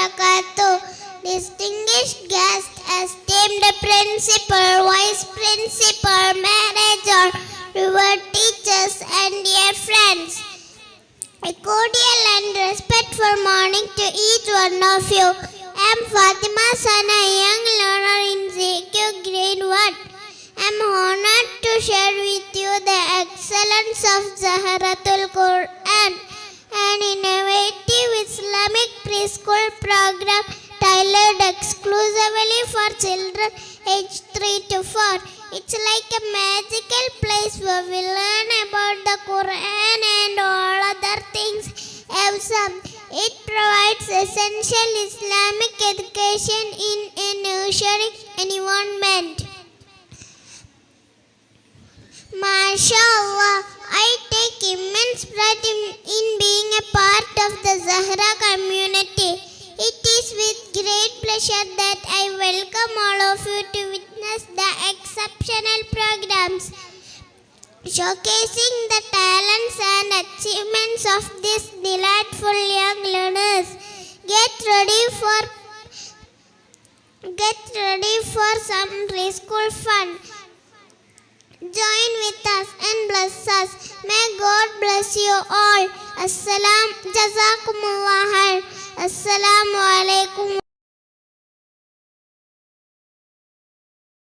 wabarakatuh. Distinguished guests, esteemed principal, vice principal, manager, revered teachers, and dear friends. A cordial and respectful morning to each one of you. I am Fatima Sana, a young learner in CQ Grade 1. I am honored to share with you the excellence of Zahratul Quran, an innovative Islamic preschool program tailored exclusively for children aged 3 to 4. It's like a magical place where we learn about the Quran and all other things awesome. It provides essential Islamic education in a nurturing environment. MashaAllah, I take immense pride in being a part of the Zahra community. It is with great pleasure that I welcome all of you to witness the exceptional programs showcasing the talents and achievements of these delightful young learners. Get ready for some preschool fun. Join with us and bless us. May God bless you all. Jazakumullah khair. Assalamu alaikum.